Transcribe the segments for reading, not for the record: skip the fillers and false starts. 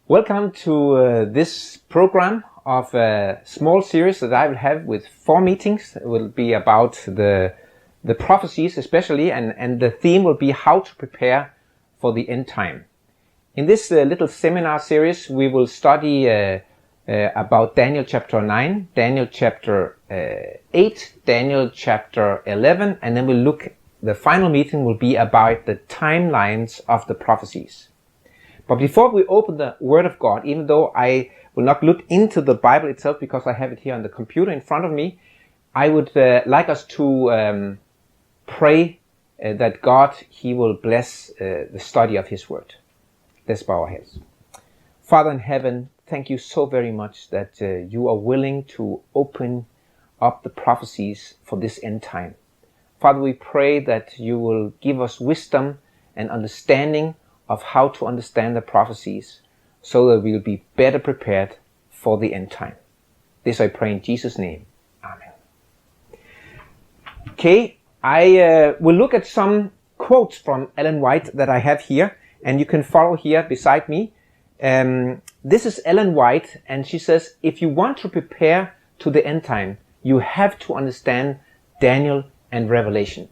Welcome to this program of a small series that I will have with 4 meetings. It will be about the prophecies especially, and the theme will be how to prepare for the end time. In this little seminar series we will study about Daniel chapter 9, Daniel chapter 8, Daniel chapter 11, and then the final meeting will be about the timelines of the prophecies. But before we open the Word of God, even though I will not look into the Bible itself because I have it here on the computer in front of me, I would like us to pray that God, He will bless the study of His Word. Let's bow our heads. Father in heaven, thank you so very much that you are willing to open up the prophecies for this end time. Father, we pray that you will give us wisdom and understanding of how to understand the prophecies so that we'll be better prepared for the end time. This I pray in Jesus' name. Amen. Okay, I will look at some quotes from Ellen White that I have here, and you can follow here beside me. This is Ellen White, and she says, if you want to prepare to the end time, you have to understand Daniel and Revelation.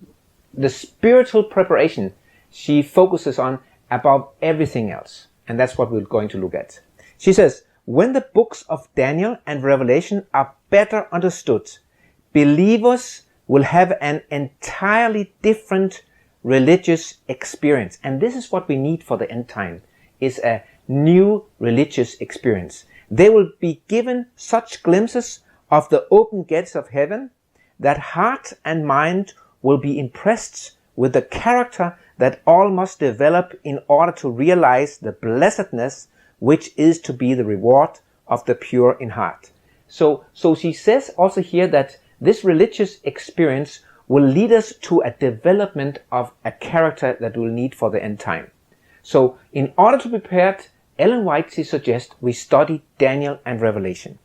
The spiritual preparation she focuses on above everything else. And that's what we're going to look at. She says, when the books of Daniel and Revelation are better understood, believers will have an entirely different religious experience. And this is what we need for the end time, is a new religious experience. They will be given such glimpses of the open gates of heaven that heart and mind will be impressed with the character that all must develop in order to realize the blessedness which is to be the reward of the pure in heart. So she says also here that this religious experience will lead us to a development of a character that we'll need for the end time. So in order to prepare, Ellen White, she suggests we study Daniel and Revelation.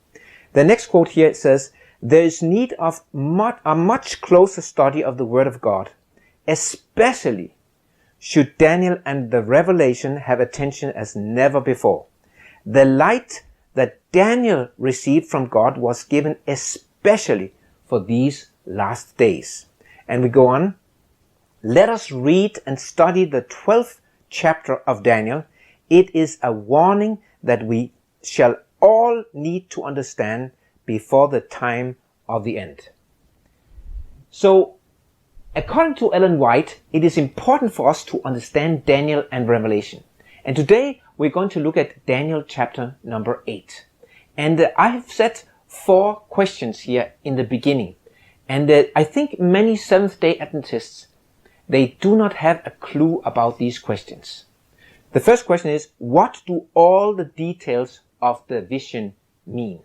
The next quote here says, there is need of a much closer study of the Word of God, especially should Daniel and the Revelation have attention as never before. The light that Daniel received from God was given especially for these last days. And we go on. Let us read and study the 12th chapter of Daniel. It is a warning that we shall all need to understand before the time of the end. So, according to Ellen White, it is important for us to understand Daniel and Revelation. And today we're going to look at Daniel chapter number 8. And I have set 4 questions here in the beginning. And I think many Seventh-day Adventists, they do not have a clue about these questions. The first question is, what do all the details of the vision mean?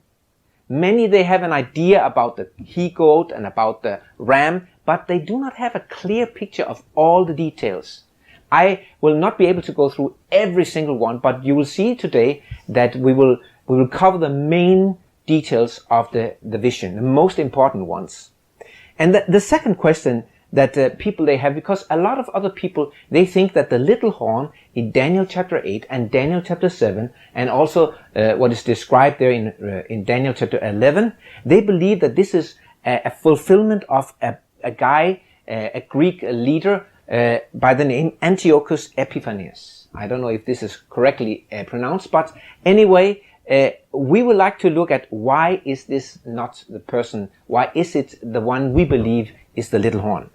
Many, they have an idea about the he-goat and about the ram, but they do not have a clear picture of all the details. I will not be able to go through every single one, but you will see today that we will cover the main details of the vision, the most important ones. And the second question that people they have, because a lot of other people, they think that the little horn in Daniel chapter 8 and Daniel chapter 7, and also what is described there in Daniel chapter 11, they believe that this is a fulfillment of a guy, a Greek leader by the name Antiochus Epiphanes. I don't know if this is correctly pronounced, but anyway, we would like to look at why is this not the person, why is it the one we believe is the little horn?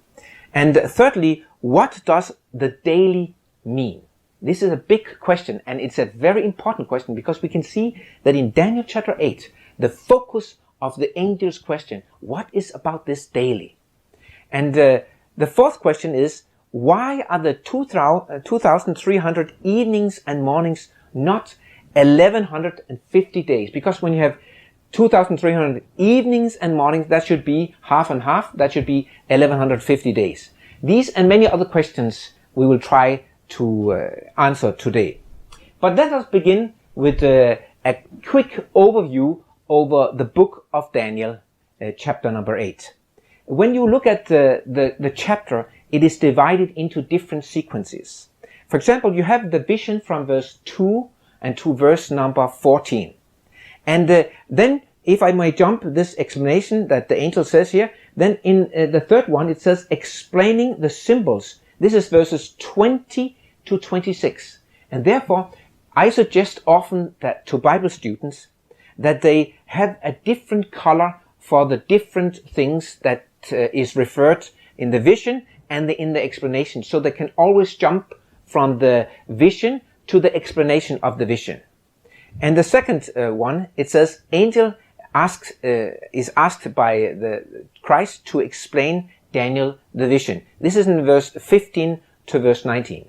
And thirdly, what does the daily mean? This is a big question, and it's a very important question because we can see that in Daniel chapter 8, the focus of the angel's question, what is about this daily? And the fourth question is, why are the 2,300 evenings and mornings not 1,150 days? Because when you have 2,300 evenings and mornings, that should be half and half. That should be 1,150 days. These and many other questions we will try to answer today. But let us begin with a quick overview over the book of Daniel, chapter number 8. When you look at the chapter, it is divided into different sequences. For example, you have the vision from verse 2 and to verse number 14. And then, if I may jump this explanation that the angel says here, then in the third one it says explaining the symbols. This is verses 20 to 26. And therefore, I suggest often that to Bible students that they have a different color for the different things that is referred in the vision and in the explanation, so they can always jump from the vision to the explanation of the vision. And the second one, it says, angel is asked by the Christ to explain Daniel the vision. This is in verse 15 to verse 19.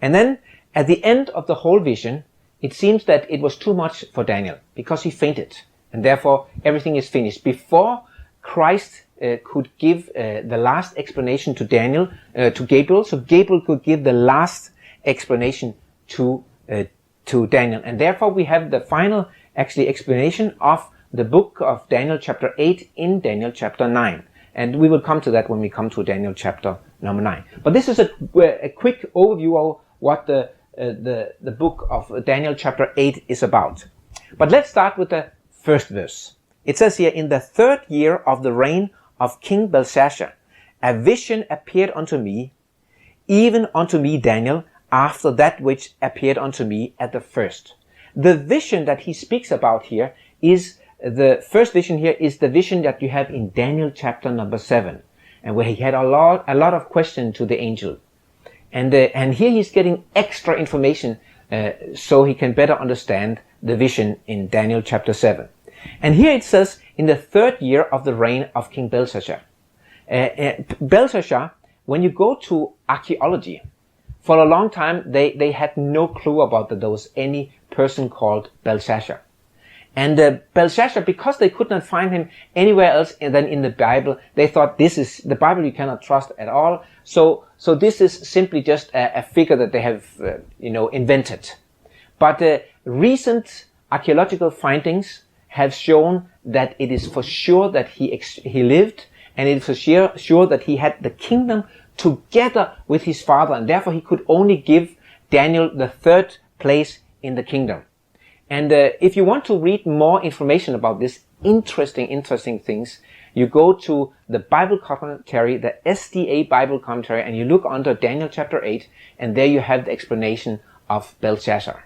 And then at the end of the whole vision, it seems that it was too much for Daniel because he fainted, and therefore everything is finished. Before Christ could give the last explanation to Daniel, to Gabriel, so Gabriel could give the last explanation to Daniel, and therefore we have the final explanation of the book of Daniel chapter 8 in Daniel chapter 9, and we will come to that when we come to Daniel chapter number 9. But this is a quick overview of what the book of Daniel chapter 8 is about. But let's start with the first verse. It says here, in the 3rd year of the reign of King Belshazzar, a vision appeared unto me, even unto me Daniel, after that which appeared unto me at the first. The vision that he speaks about here is, the first vision here is the vision that you have in Daniel chapter number 7, and where he had a lot of questions to the angel. And here he's getting extra information so he can better understand the vision in Daniel chapter 7. And here it says, in the 3rd year of the reign of King Belshazzar. Belshazzar, when you go to archaeology, for a long time they had no clue about that there was any person called Belshazzar. And Belshazzar, because they could not find him anywhere else than in the Bible, they thought this is the Bible you cannot trust at all. So this is simply just a figure that they have, invented. But recent archaeological findings have shown that it is for sure that he lived, and it is for sure that he had the kingdom together with his father, and therefore he could only give Daniel the 3rd place in the kingdom. And if you want to read more information about this interesting things, you go to the Bible commentary, the SDA Bible commentary, and you look under Daniel chapter 8, and there you have the explanation of Belshazzar.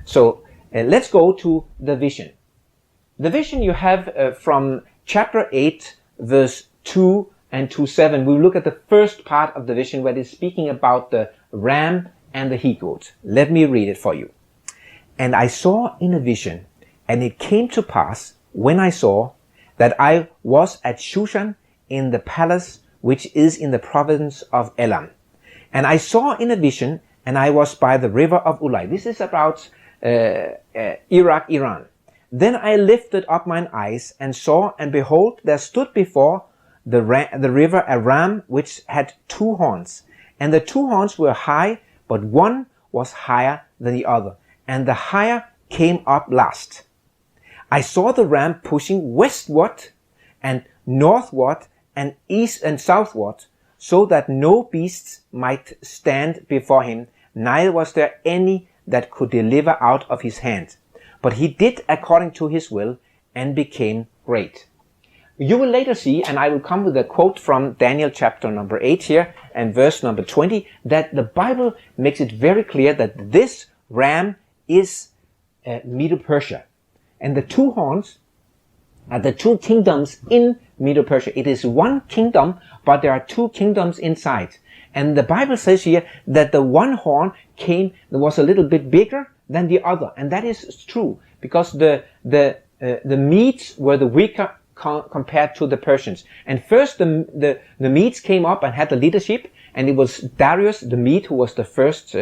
So let's go to the vision. The vision you have from chapter 8, verse 2 and to 7. We'll look at the first part of the vision where it is speaking about the ram and the he-goat. Let me read it for you. And I saw in a vision, and it came to pass, when I saw, that I was at Shushan in the palace which is in the province of Allan. And I saw in a vision, and I was by the river of Ulai. This is about Iraq, Iran. Then I lifted up mine eyes, and saw, and behold, there stood before the river a ram which had 2 horns. And the 2 horns were high, but one was higher than the other, and the higher came up last. I saw the ram pushing westward and northward and east and southward, so that no beasts might stand before him, neither was there any that could deliver out of his hand. But he did according to his will, and became great. You will later see, and I will come with a quote from Daniel chapter number 8 here, and verse number 20, that the Bible makes it very clear that this ram is Medo-Persia. And the 2 horns are the 2 kingdoms in Medo-Persia. It is one kingdom, but there are 2 kingdoms inside. And the Bible says here that the one horn was a little bit bigger than the other. And that is true, because the Medes were the weaker compared to the Persians. And first the Medes came up and had the leadership, and it was Darius the Mede who was the first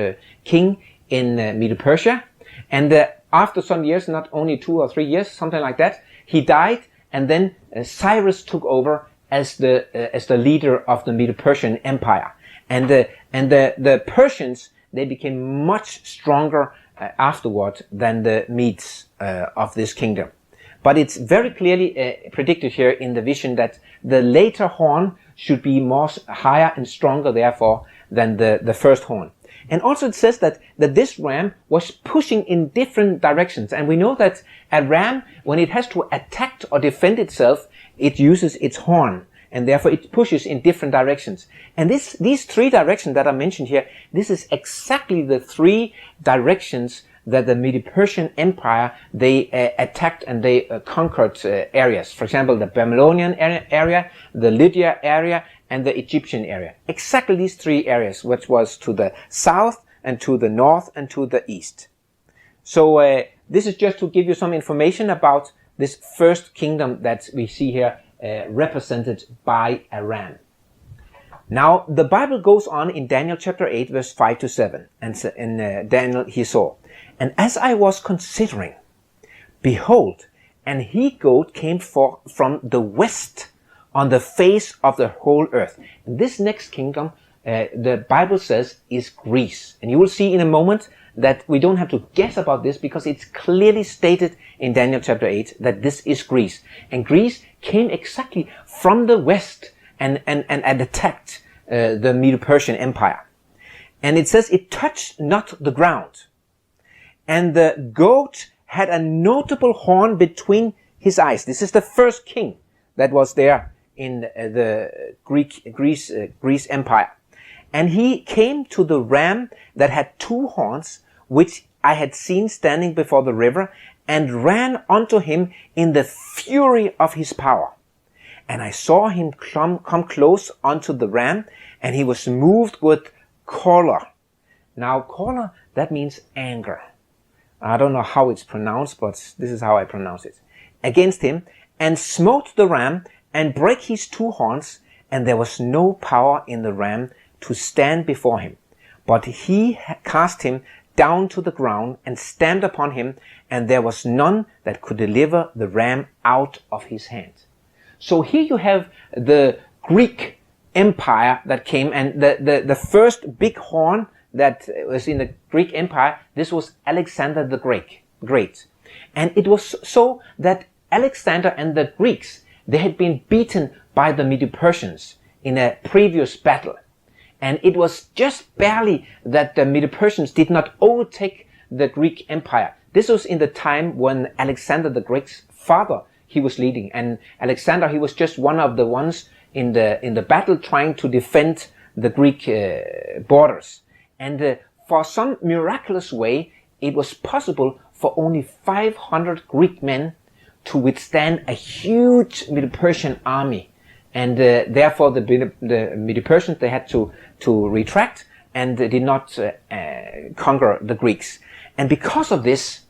king in Medo-Persia. And after some years, not only 2 or 3 years, something like that, he died, and then Cyrus took over as the leader of the Medo-Persian Empire. And the Persians, they became much stronger afterward than the Medes of this kingdom. But it's very clearly predicted here in the vision that the later horn should be more higher and stronger, therefore, than the first horn. And also it says that this ram was pushing in different directions. And we know that a ram, when it has to attack or defend itself, it uses its horn. And therefore it pushes in different directions. And these three directions that are mentioned here, this is exactly the three directions that the Medo-Persian Empire, they attacked and they conquered areas. For example, the Babylonian area, the Lydia area, and the Egyptian area. Exactly these three areas, which was to the south and to the north and to the east. So this is just to give you some information about this first kingdom that we see here represented by a ram. Now, the Bible goes on in Daniel chapter 8, verse 5 to 7. And in Daniel he saw, "And as I was considering, behold, an he-goat came forth from the west on the face of the whole earth." And this next kingdom, the Bible says, is Greece. And you will see in a moment that we don't have to guess about this, because it's clearly stated in Daniel chapter 8 that this is Greece. And Greece came exactly from the west and attacked the Medo-Persian Empire. And it says it touched not the ground. And the goat had a notable horn between his eyes. This is the first king that was there in the Greece Empire. And he came to the ram that had two horns, which I had seen standing before the river, and ran unto him in the fury of his power. And I saw him come close unto the ram, and he was moved with choler. Now, choler, that means anger. I don't know how it's pronounced, but this is how I pronounce it. Against him, and smote the ram, and brake his two horns, and there was no power in the ram to stand before him. But he cast him down to the ground, and stamped upon him, and there was none that could deliver the ram out of his hand. So here you have the Greek Empire that came, and the first big horn that was in the Greek Empire, this was Alexander the Great. And it was so that Alexander and the Greeks, they had been beaten by the Medo-Persians in a previous battle. And it was just barely that the Medo-Persians did not overtake the Greek Empire. This was in the time when Alexander the Great's father, he was leading. And Alexander, he was just one of the ones in the battle trying to defend the Greek borders. And for some miraculous way, it was possible for only 500 Greek men to withstand a huge Medo-Persian army. And therefore the Medo-Persians, they had to retract and did not conquer the Greeks. And because of this,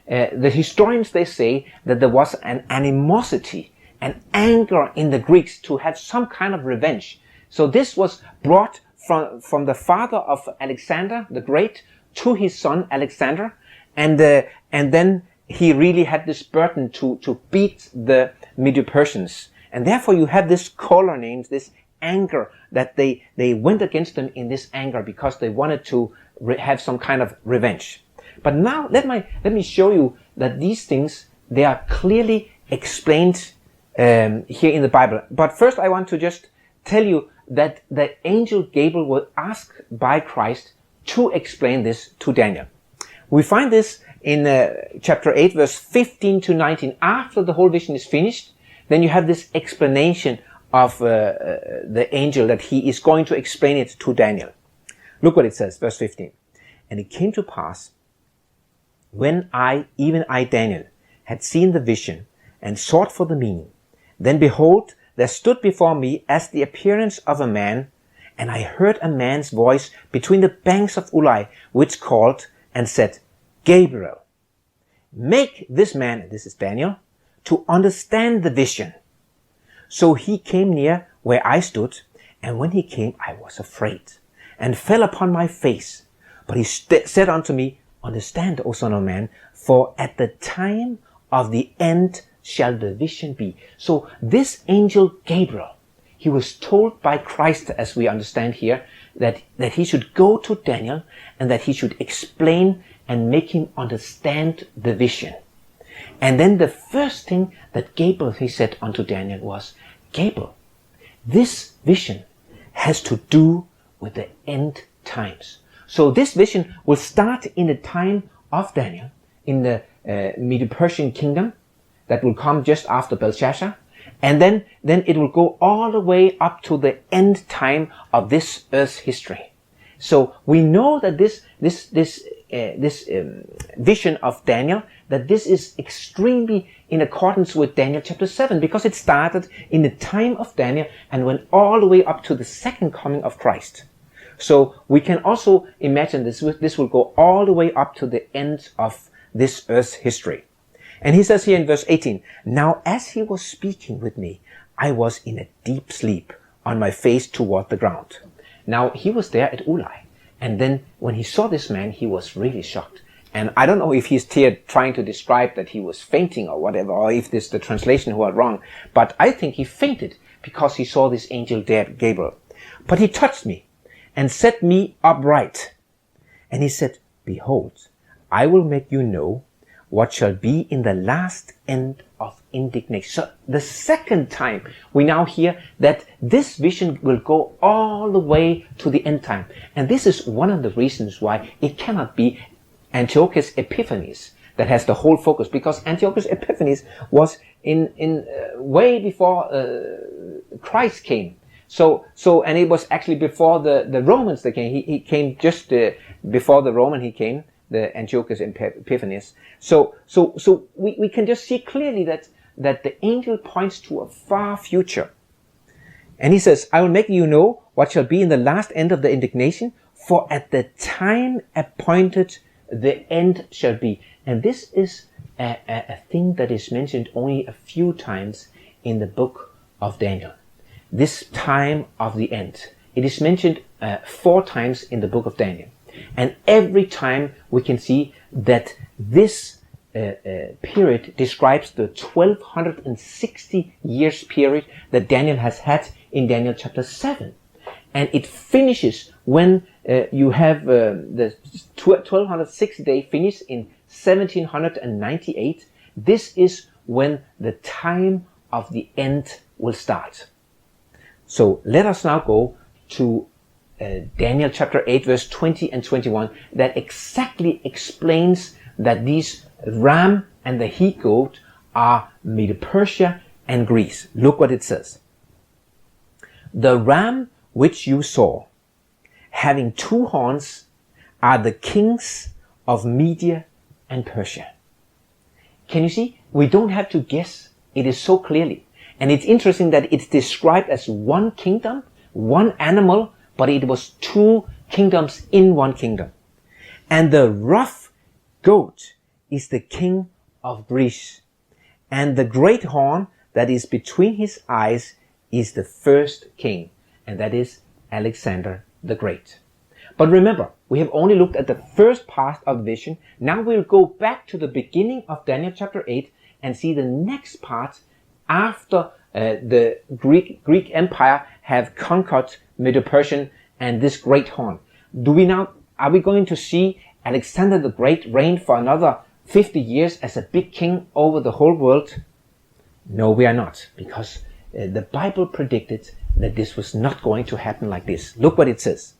the historians, they say that there was an animosity, an anger in the Greeks to have some kind of revenge. So this was brought from the father of Alexander the Great to his son Alexander, and then he really had this burden to beat the Medo-Persians. And therefore you have this choler names, this anger, that they went against them in this anger because they wanted to have some kind of revenge. But now let me show you that these things, they are clearly explained here in the Bible. But first I want to just tell you that the angel Gabriel was asked by Christ to explain this to Daniel. We find this in chapter 8 verse 15 to 19. After the whole vision is finished, then you have this explanation of the angel, that he is going to explain it to Daniel. Look what it says, verse 15. "And it came to pass, when even I, Daniel, had seen the vision and sought for the meaning, then behold, there stood before me as the appearance of a man, and I heard a man's voice between the banks of Ulai, which called and said, Gabriel, make this man," this is Daniel, "to understand the vision." So he came near where I stood, and when he came, I was afraid, and fell upon my face. But he said unto me, "Understand, O son of man, for at the time of the end shall the vision be." So this angel Gabriel, he was told by Christ, as we understand here, that he should go to Daniel and that he should explain and make him understand the vision. And then the first thing that Gabriel, he said unto Daniel was, "Gabriel, this vision has to do with the end times." So this vision will start in the time of Daniel, in the Medo-Persian kingdom that will come just after Belshazzar. And then it will go all the way up to the end time of this earth's history. So we know that this vision of Daniel, that this is extremely in accordance with Daniel chapter 7, because it started in the time of Daniel and went all the way up to the second coming of Christ. So we can also imagine this will go all the way up to the end of this earth's history. And he says here in verse 18, "Now as he was speaking with me, I was in a deep sleep on my face toward the ground." Now he was there at Ulai. And then when he saw this man, he was really shocked. And I don't know if he's here trying to describe that he was fainting or whatever, or if this the translation who are wrong. But I think he fainted because he saw this angel Gabriel. But he touched me and set me upright. And he said, "Behold, I will make you know what shall be in the last end of indignation." So the second time we now hear that this vision will go all the way to the end time. And this is one of the reasons why it cannot be Antiochus Epiphanes that has the whole focus, because Antiochus Epiphanes was in way before Christ came. So and it was actually before the Romans that came. He came just before the Roman he came, the Antiochus Epiphanes. So we can just see clearly that the angel points to a far future. And he says, "I will make you know what shall be in the last end of the indignation, for at the time appointed the end shall be." And this is a thing that is mentioned only a few times in the book of Daniel. This time of the end. It is mentioned 4 times in the book of Daniel. And every time we can see that this period describes the 1260 years period that Daniel has had in Daniel chapter 7. And it finishes when you have the 1260 day finish in 1798. This is when the time of the end will start. So let us now go to Daniel chapter 8 verse 20 and 21 that exactly explains that these ram and the he-goat are Medo-Persia and Greece. Look what it says. "The ram which you saw, having 2 horns, are the kings of Media and Persia." Can you see? We don't have to guess. It is so clearly. And it's interesting that it's described as one kingdom, one animal, but it was 2 kingdoms in one kingdom. "And the rough goat is the king of Greece, and the great horn that is between his eyes is the first king," and that is Alexander the Great. But remember, we have only looked at the first part of the vision. Now we'll go back to the beginning of Daniel chapter 8 and see the next part after the Greek Empire have conquered Medo-Persian and this great horn. Are we going to see Alexander the Great reign for another 50 years as a big king over the whole world? No, we are not, because the Bible predicted that this was not going to happen like this. Look what it says.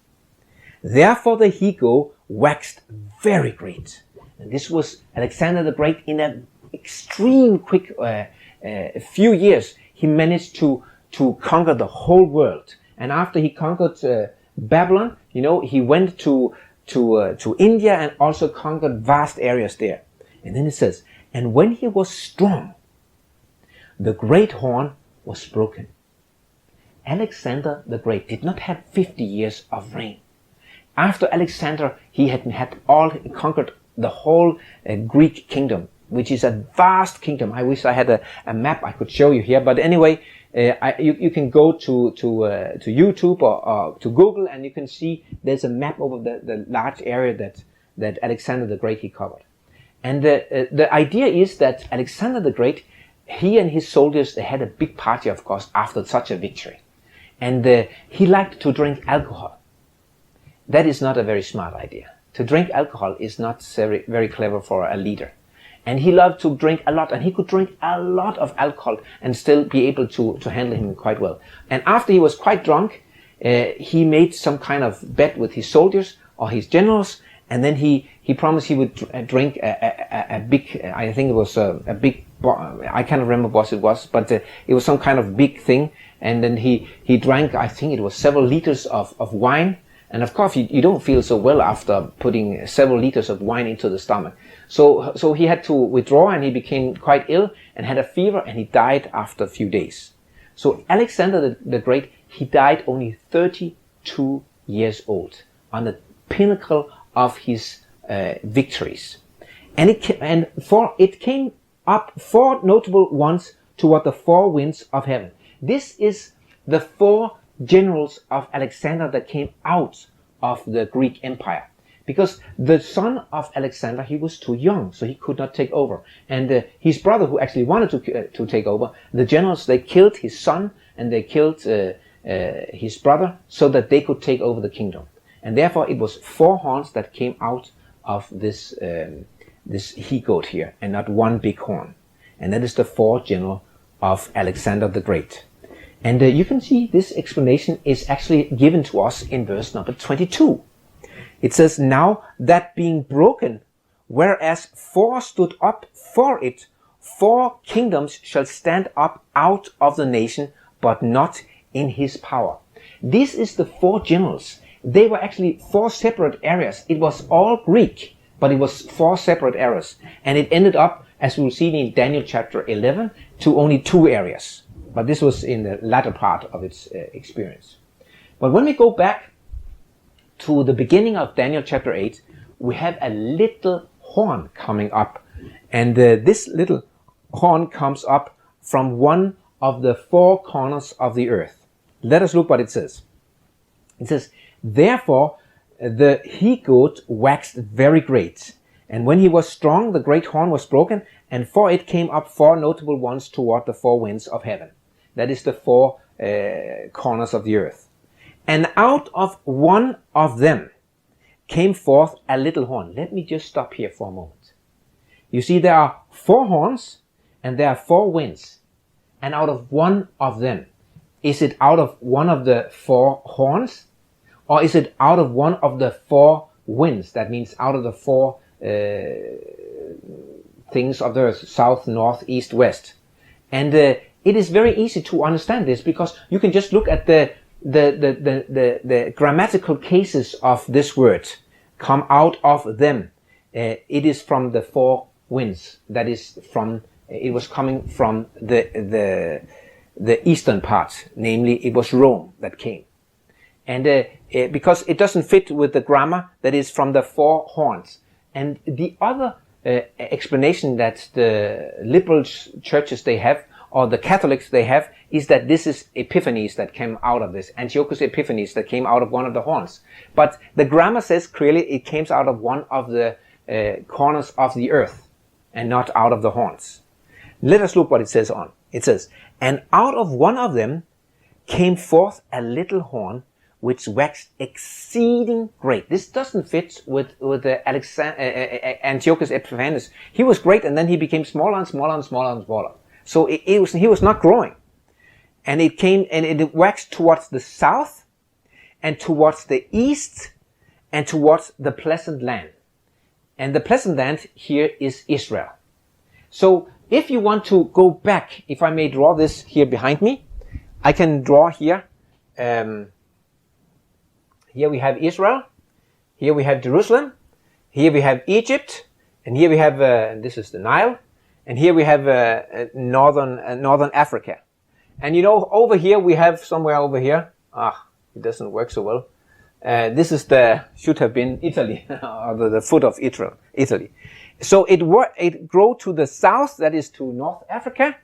"Therefore the he-goat waxed very great." And this was Alexander the Great in an extreme quick few years. He managed to conquer the whole world. And after he conquered Babylon, he went to India and also conquered vast areas there. And then it says, "And when he was strong, the great horn was broken." Alexander the Great did not have 50 years of reign. After Alexander, he had conquered the whole Greek kingdom, which is a vast kingdom. I wish I had a map I could show you here. But anyway, you can go to YouTube or to Google, and you can see there's a map over the large area that Alexander the Great he covered. And the idea is that Alexander the Great, he and his soldiers, they had a big party, of course, after such a victory. And he liked to drink alcohol. That is not a very smart idea. To drink alcohol is not very, very clever for a leader. And he loved to drink a lot, and he could drink a lot of alcohol and still be able to handle him quite well. And after he was quite drunk, he made some kind of bet with his soldiers or his generals, and then he promised he would drink a big, I think it was a big, I can't remember what it was, but it was some kind of big thing, and then he drank, I think it was several liters of wine, and of course you don't feel so well after putting several liters of wine into the stomach. So he had to withdraw, and he became quite ill and had a fever, and he died after a few days. So Alexander the Great, he died only 32 years old on the pinnacle of his victories. And it came up 4 notable ones toward the 4 winds of heaven. This is the 4 generals of Alexander that came out of the Greek Empire. Because the son of Alexander, he was too young, so he could not take over. And his brother, who actually wanted to take over, the generals, they killed his son and they killed his brother so that they could take over the kingdom. And therefore it was 4 horns that came out of this he-goat here, and not 1 big horn. And that is the 4 general of Alexander the Great. And you can see this explanation is actually given to us in verse number 22. It says, now that being broken, whereas 4 stood up for it, 4 kingdoms shall stand up out of the nation, but not in his power. This is the 4 generals. They were actually 4 separate areas. It was all Greek, but it was 4 separate areas. And it ended up, as we'll see in Daniel chapter 11, to only 2 areas. But this was in the latter part of its experience. But when we go back to the beginning of Daniel chapter 8, we have a little horn coming up. And this little horn comes up from one of the 4 corners of the earth. Let us look what it says. It says, therefore the he-goat waxed very great. And when he was strong, the great horn was broken, and for it came up 4 notable ones toward the 4 winds of heaven. That is the 4 corners of the earth. And out of one of them came forth a little horn. Let me just stop here for a moment. You see, there are 4 horns and there are 4 winds. And out of one of them, is it out of one of the 4 horns? Or is it out of one of the 4 winds? That means out of the 4 things of the earth, south, north, east, west. And it is very easy to understand this, because you can just look at the grammatical cases of this word. Come out of them. It is from the 4 winds. That is from, it was coming from the eastern part. Namely, it was Rome that came. And because it doesn't fit with the grammar, that is from the 4 horns. And the other explanation that the liberal churches they have, or the Catholics they have, is that this is Epiphanes that came out of this. Antiochus Epiphanes that came out of one of the horns. But the grammar says clearly it came out of one of the corners of the earth, and not out of the horns. Let us look what it says on. It says, and out of one of them came forth a little horn, which waxed exceeding great. This doesn't fit with the Antiochus Epiphanes. He was great, and then he became smaller and smaller and smaller and smaller. So he was not growing. And it came, and it waxed towards the south, and towards the east, and towards the pleasant land. And the pleasant land here is Israel. So if you want to go back, if I may draw this here behind me, I can draw here. Here we have Israel. Here we have Jerusalem. Here we have Egypt. And here we have, this is the Nile. And here we have northern Africa. And you know, over here we have, somewhere over here, it doesn't work so well. This is should have been Italy, or the foot of Italy. So it grew to the south, that is to North Africa,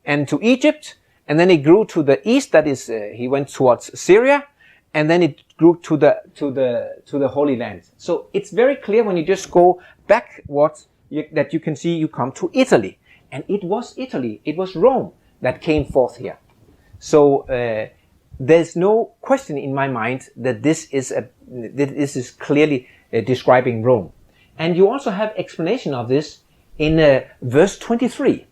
and to Egypt, and then it grew to the east, that is, he went towards Syria, and then it grew to the Holy Land. So it's very clear when you just go backwards that you can see you come to Italy. And it was Italy, it was Rome that came forth here. So there's no question in my mind that this is clearly describing Rome. And you also have explanation of this in verse 23.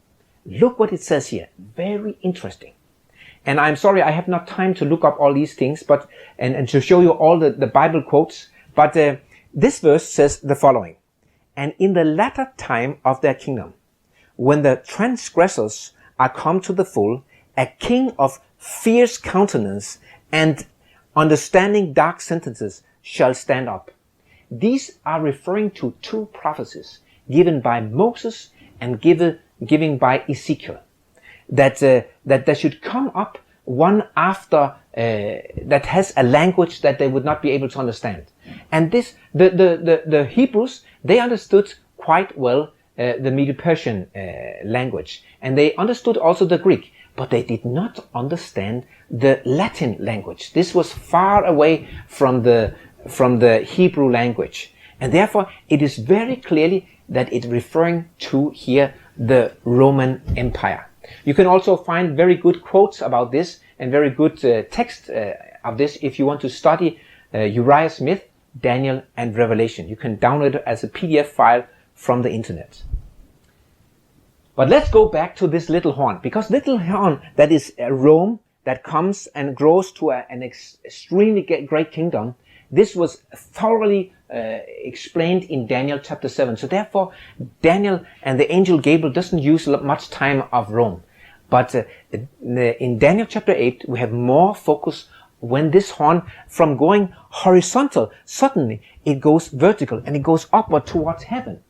Look what it says here. Very interesting. And I'm sorry, I have not time to look up all these things, but and to show you all the Bible quotes. But This verse says the following, "And in the latter time of their kingdom, when the transgressors are come to the full, a king of fierce countenance and understanding dark sentences shall stand up." These are referring to two prophecies given by Moses and given by Ezekiel, that there should come up one after that has a language that they would not be able to understand. And this, the Hebrews, they understood quite well the Medo-Persian language, and they understood also the Greek, but they did not understand the Latin language. This was far away from the Hebrew language, and therefore it is very clearly that it's referring to here the Roman Empire. You can also find very good quotes about this and very good text of this if you want to study Uriah Smith, Daniel, and Revelation. You can download it as a PDF file from the internet. But let's go back to this little horn, because little horn, that is Rome, that comes and grows to an extremely great kingdom. This was thoroughly explained in Daniel chapter 7. So therefore, Daniel and the angel Gabriel doesn't use much time of Rome. But in Daniel chapter 8, we have more focus when this horn, from going horizontal, suddenly it goes vertical and it goes upward towards heaven.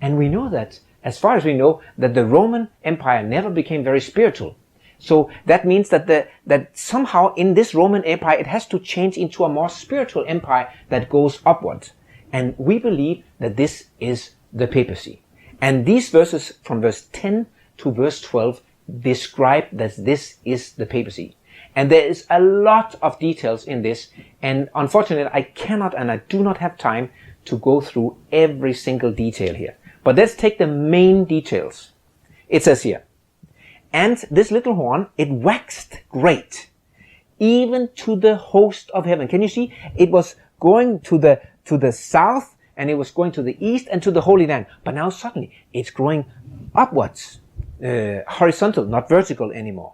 And we know that, as far as we know, that the Roman Empire never became very spiritual. So that means that somehow in this Roman Empire it has to change into a more spiritual empire that goes upward. And we believe that this is the papacy. And these verses from verse 10 to verse 12 describe that this is the papacy. And there is a lot of details in this, and unfortunately I cannot and I do not have time to go through every single detail here. But let's take the main details. It says here, "And this little horn, it waxed great, even to the host of heaven." Can you see? It was going to the south, and it was going to the east and to the Holy Land. But now suddenly it's growing upwards, horizontal, not vertical anymore.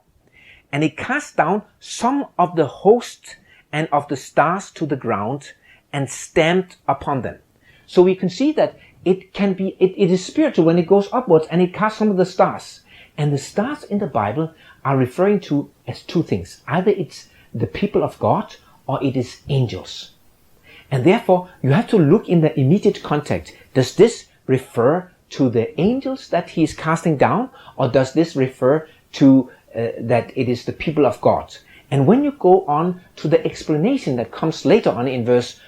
"And it cast down some of the host and of the stars to the ground, and stamped upon them." So we can see that it is spiritual when it goes upwards, and it casts some of the stars. And the stars in the Bible are referring to as two things. Either it's the people of God, or it is angels. And therefore, you have to look in the immediate context. Does this refer to the angels that he is casting down, or does this refer to that it is the people of God? And when you go on to the explanation that comes later on in verse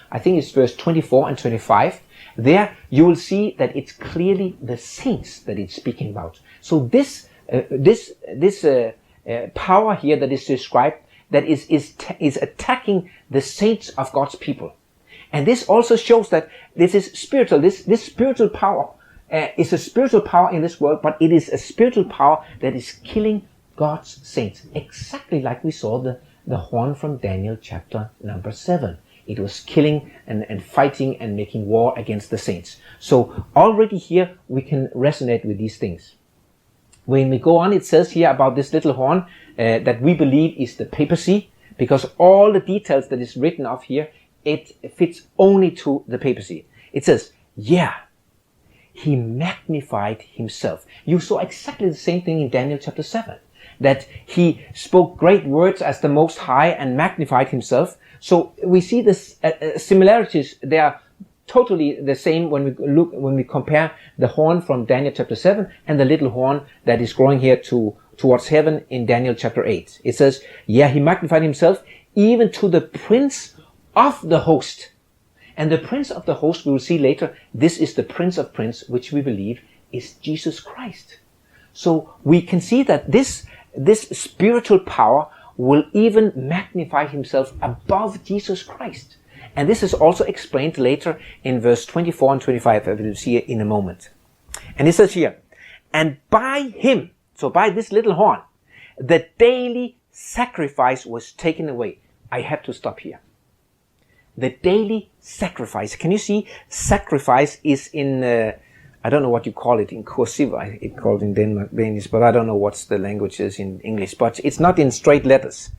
24 and 25, there you will see that it's clearly the saints that it's speaking about. So this power here that is described, that is attacking the saints of God's people. And this also shows that this is spiritual. This spiritual power is a spiritual power in this world, but it is a spiritual power that is killing God's saints. Exactly like we saw the horn from Daniel chapter number 7. It was killing and fighting and making war against the saints. So already here we can resonate with these things. When we go on, it says here about this little horn that we believe is the papacy, because all the details that is written of here, it fits only to the papacy. It says, "Yeah, he magnified himself." You saw exactly the same thing in Daniel chapter 7, that he spoke great words as the Most High and magnified himself. So we see this similarities. They are totally the same when we compare the horn from Daniel chapter 7 and the little horn that is growing here towards heaven in Daniel chapter 8. It says, "Yeah, he magnified himself even to the prince of the host." And the prince of the host, we will see later, this is the prince of prince, which we believe is Jesus Christ. So we can see that this spiritual power will even magnify himself above Jesus Christ. And this is also explained later in verse 24 and 25, as we'll see it in a moment. And it says here, "And by him," so by this little horn, "the daily sacrifice was taken away." I have to stop here. The daily sacrifice. Can you see? Sacrifice is in, I don't know what you call it in cursive. It's called in Danish, but I don't know what's the language is in English. But it's not in straight letters.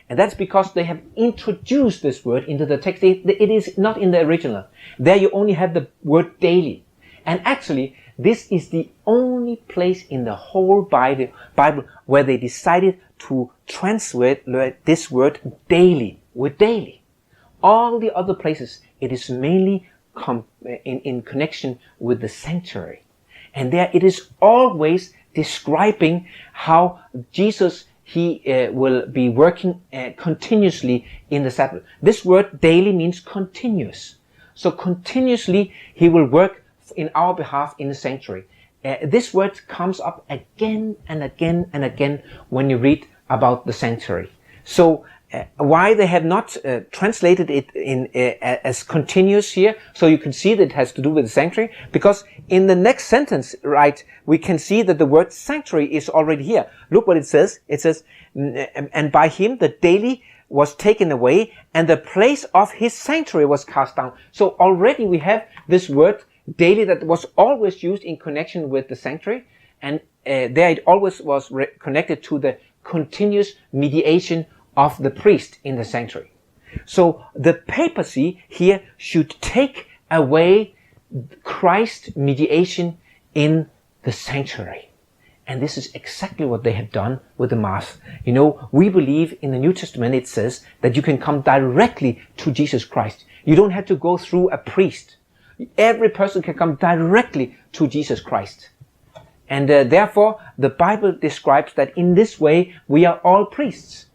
And that's because they have introduced this word into the text. It is not in the original. There you only have the word daily. And actually, this is the only place in the whole Bible where they decided to translate this word daily with daily. All the other places, it is mainly in connection with the sanctuary. And there it is always describing how Jesus, he will be working continuously in the Sabbath. This word daily means continuous. So continuously he will work in our behalf in the sanctuary. This word comes up again and again and again when you read about the sanctuary. So why they have not translated it in as continuous here, so you can see that it has to do with the sanctuary, because in the next sentence, right, we can see that the word sanctuary is already here. Look what it says. It says, and by him the daily was taken away, and the place of his sanctuary was cast down. So already we have this word daily that was always used in connection with the sanctuary, and there it always was connected to the continuous mediation of the priest in the sanctuary. So the papacy here should take away Christ's mediation in the sanctuary. And this is exactly what they have done with the Mass. You know, we believe in the New Testament it says that you can come directly to Jesus Christ. You don't have to go through a priest. Every person can come directly to Jesus Christ. And therefore, the Bible describes that in this way we are all priests.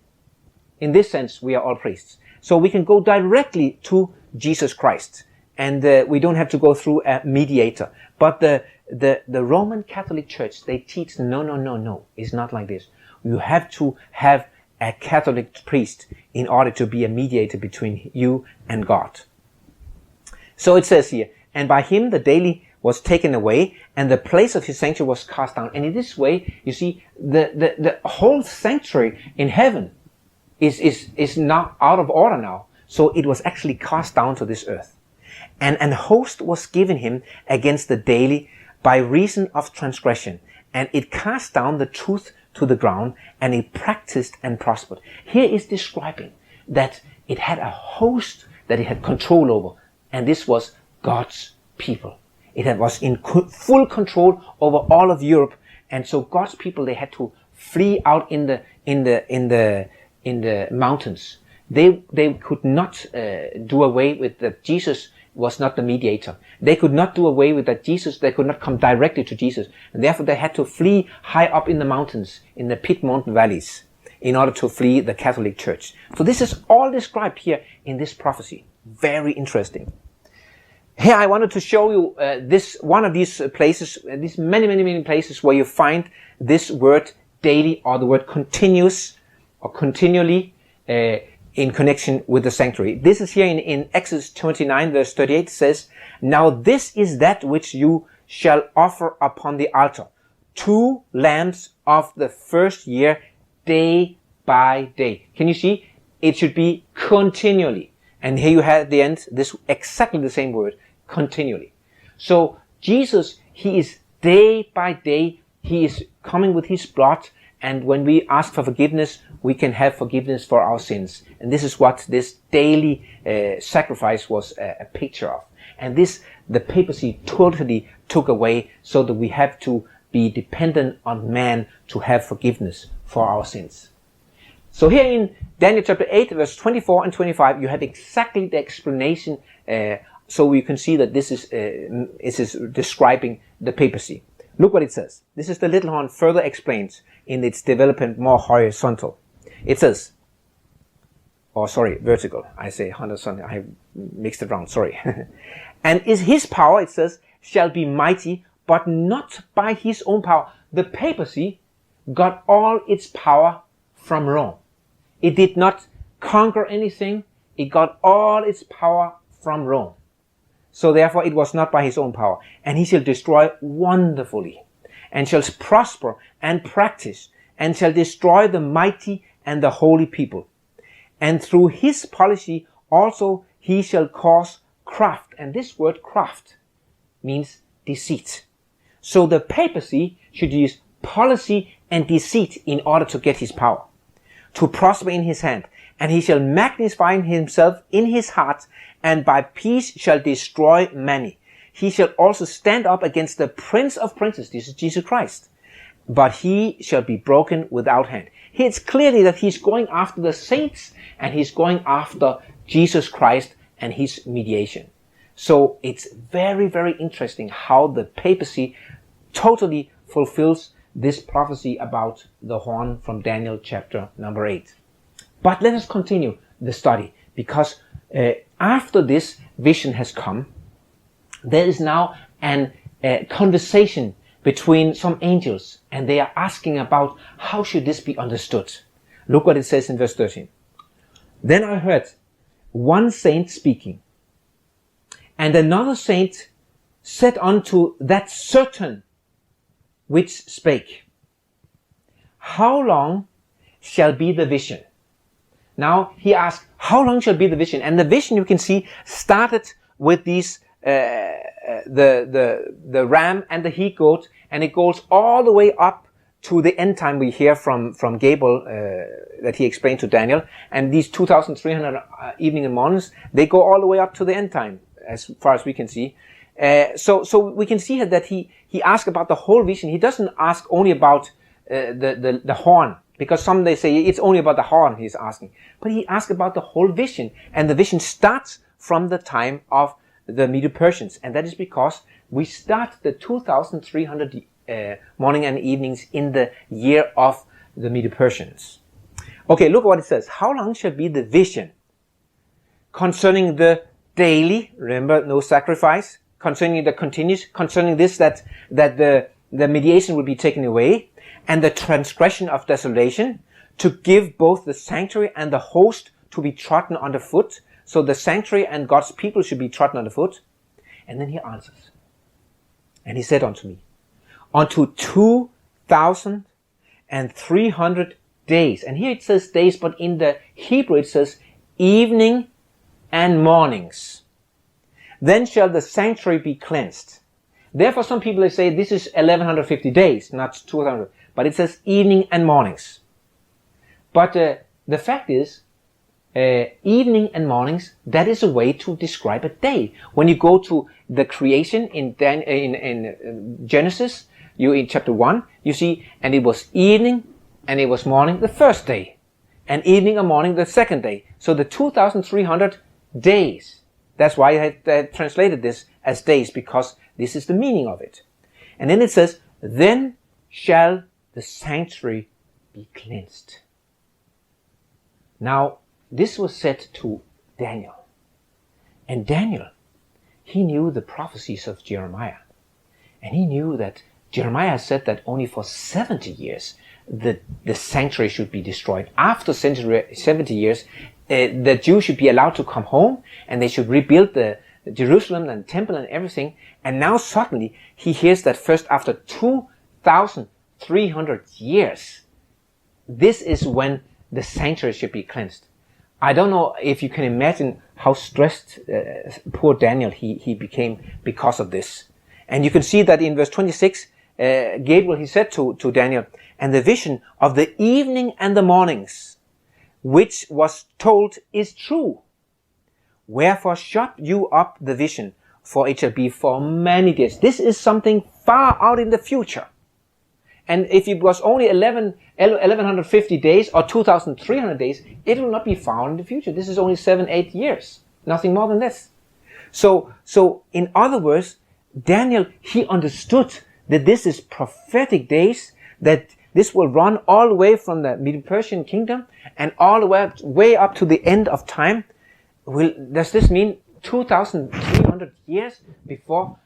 In this sense, we are all priests. So we can go directly to Jesus Christ. And we don't have to go through a mediator. But the Roman Catholic Church, they teach, no. It's not like this. You have to have a Catholic priest in order to be a mediator between you and God. So it says here, and by him the daily was taken away, and the place of his sanctuary was cast down. And in this way, you see, the whole sanctuary in heaven is now out of order now. So it was actually cast down to this earth. And an host was given him against the daily by reason of transgression, and it cast down the truth to the ground, and it practiced and prospered. Here is describing that it had a host that it had control over, and this was God's people. It was in full control over all of Europe, and so God's people, they had to flee out in the mountains. They could not do away with that Jesus was not the mediator. They could not do away with that Jesus. They could not come directly to Jesus, and therefore they had to flee high up in the mountains, in the Piedmont valleys, in order to flee the Catholic Church. So this is all described here in this prophecy. Very interesting. Here I wanted to show you this one of these places, these many places where you find this word daily or the word continuous or continually in connection with the sanctuary. This is here in Exodus 29 verse 38 says, now this is that which you shall offer upon the altar, 2 lambs of the first year, day by day. Can you see? It should be continually. And here you have at the end this exactly the same word, continually. So Jesus, he is day by day, he is coming with his blood, and when we ask for forgiveness, we can have forgiveness for our sins. And this is what this daily sacrifice was a picture of. And this, the papacy totally took away, so that we have to be dependent on man to have forgiveness for our sins. So here in Daniel chapter 8, verse 24 and 25, you have exactly the explanation, so you can see that this is describing the papacy. Look what it says. This is the little horn further explained in its development more horizontal. It says, vertical. I say horizontal. I mixed it around. Sorry. And is his power, it says, shall be mighty, but not by his own power. The papacy got all its power from Rome. It did not conquer anything. It got all its power from Rome. So therefore it was not by his own power. And he shall destroy wonderfully, and shall prosper and practice, and shall destroy the mighty and the holy people. And through his policy also he shall cause craft. And this word craft means deceit. So the papacy should use policy and deceit in order to get his power, to prosper in his hand. and he shall magnify himself in his heart, and by peace shall destroy many. He shall also stand up against the Prince of Princes, this is Jesus Christ, but he shall be broken without hand. Here it's clearly that he's going after the saints, and he's going after Jesus Christ and his mediation. So it's very, very interesting how the papacy totally fulfills this prophecy about the horn from Daniel chapter number 8. But let us continue the study, because after this vision has come, there is now a conversation between some angels, and they are asking about how should this be understood. Look what it says in verse 13. Then I heard one saint speaking, and another saint said unto that certain which spake, how long shall be the vision? Now he asked, how long shall be the vision? And the vision, you can see, started with these the ram and the he goat, and it goes all the way up to the end time we hear from Gabriel that he explained to Daniel. And these 2,300 evening and mornings, they go all the way up to the end time, as far as we can see. So we can see here that he asked about the whole vision. He doesn't ask only about the horn, because some they say it's only about the horn he's asking. But he asked about the whole vision. And the vision starts from the time of the Medo-Persians. And that is because we start the 2,300 morning and evenings in the year of the Medo-Persians. Okay, look what it says. How long shall be the vision concerning the daily, remember, no sacrifice, concerning the continuous, concerning this, that the mediation will be taken away, and the transgression of desolation, to give both the sanctuary and the host to be trodden underfoot. So the sanctuary and God's people should be trodden underfoot. And then he answers. And he said unto me, unto 2,300 days. And here it says days, but in the Hebrew it says evening and mornings. Then shall the sanctuary be cleansed. Therefore some people they say this is 1150 days, not 200. But it says evening and mornings. But the fact is, evening and mornings, that is a way to describe a day. When you go to the creation in Genesis, you in chapter 1, you see, and it was evening and it was morning the first day, and evening and morning the second day. So the 2,300 days. That's why I had translated this as days, because this is the meaning of it. And then it says, then shall the sanctuary be cleansed. Now, this was said to Daniel. And Daniel, he knew the prophecies of Jeremiah. And he knew that Jeremiah said that only for 70 years the sanctuary should be destroyed. After 70 years, the Jews should be allowed to come home, and they should rebuild the Jerusalem and temple and everything. And now suddenly he hears that first after 2,300 years, this is when the sanctuary should be cleansed. I don't know if you can imagine how stressed poor Daniel he became because of this. And you can see that in verse 26, Gabriel, he said to Daniel, and the vision of the evening and the mornings, which was told, is true. Wherefore shut you up the vision, for it shall be for many days. This is something far out in the future. And if it was only 1150 days or 2,300 days, it will not be found in the future. This is only 7-8 years. Nothing more than this. So in other words, Daniel, he understood that this is prophetic days, that this will run all the way from the Medo-Persian kingdom and all the way up to the end of time. Does this mean 2,300 years before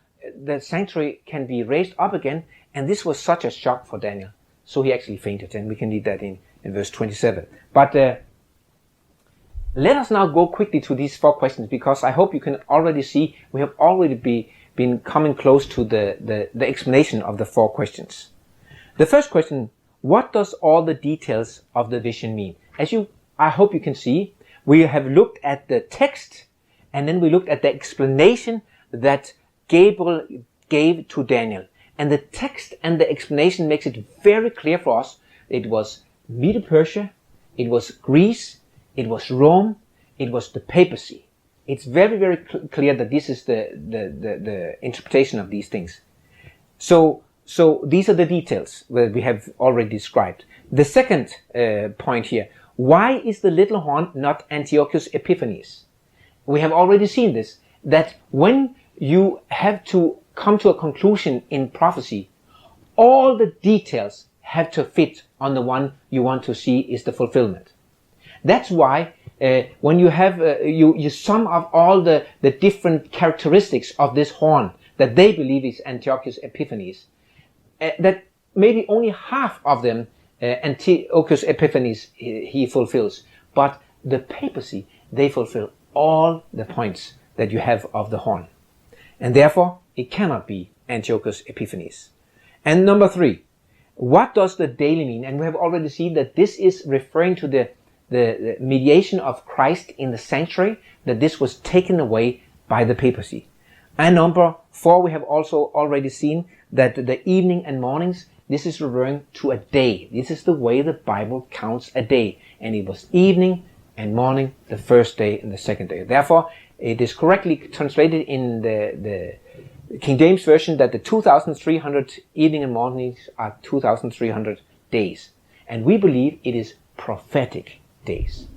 the sanctuary can be raised up again? And this was such a shock for Daniel. So he actually fainted, and we can read that in verse 27. But let us now go quickly to these 4 questions, because I hope you can already see we have already been coming close to the explanation of the 4 questions. The first question, what does all the details of the vision mean? I hope you can see, we have looked at the text, and then we looked at the explanation that Gabriel gave to Daniel. And the text and the explanation makes it very clear for us. It was Medo-Persia, it was Greece, it was Rome, it was the papacy. It's very, very clear that this is the interpretation of these things. So these are the details that we have already described. The second point here, why is the little horn not Antiochus Epiphanes? We have already seen this, that when you have to come to a conclusion in prophecy, all the details have to fit on the one you want to see is the fulfillment. That's why when you have you sum up all the different characteristics of this horn that they believe is Antiochus Epiphanes, that maybe only half of them Antiochus Epiphanes he fulfills, but the papacy, they fulfill all the points that you have of the horn, and therefore it cannot be Antiochus Epiphanes. And number 3, what does the daily mean? And we have already seen that this is referring to the mediation of Christ in the sanctuary, that this was taken away by the papacy. And number 4, we have also already seen that the evening and mornings, this is referring to a day. This is the way the Bible counts a day. And it was evening and morning, the first day and the second day. Therefore, it is correctly translated in the King James Version that the 2,300 evening and mornings are 2,300 days. And we believe it is prophetic days.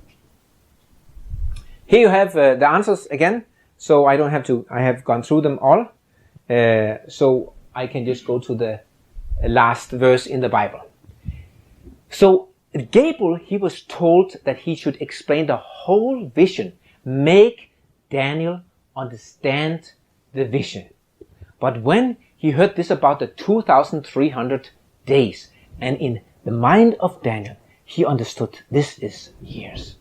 Here you have the answers again. So I don't have to, I have gone through them all. So I can just go to the last verse in the Bible. So Gabriel, he was told that he should explain the whole vision, make Daniel understand the vision. But when he heard this about the 2,300 days, and in the mind of Daniel, he understood this is years.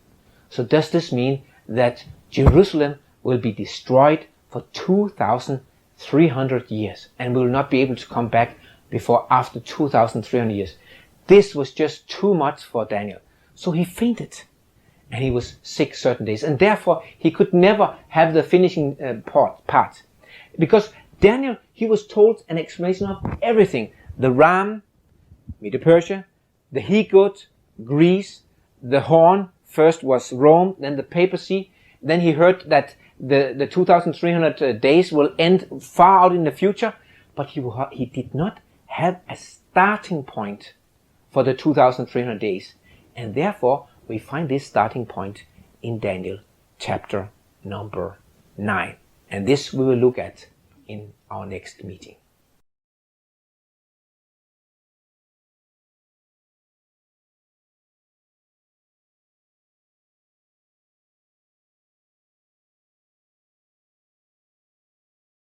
So does this mean that Jerusalem will be destroyed for 2,300 years and will not be able to come back before after 2,300 years? This was just too much for Daniel. So he fainted and he was sick certain days, and therefore he could never have the finishing part. Because Daniel, he was told an explanation of everything. The ram, Medo-Persia, the he-goat, Greece, the horn, first was Rome, then the papacy. Then he heard that the 2,300 days will end far out in the future, but he did not have a starting point for the 2,300 days. And therefore, we find this starting point in Daniel chapter number 9. And this we will look at in our next meeting.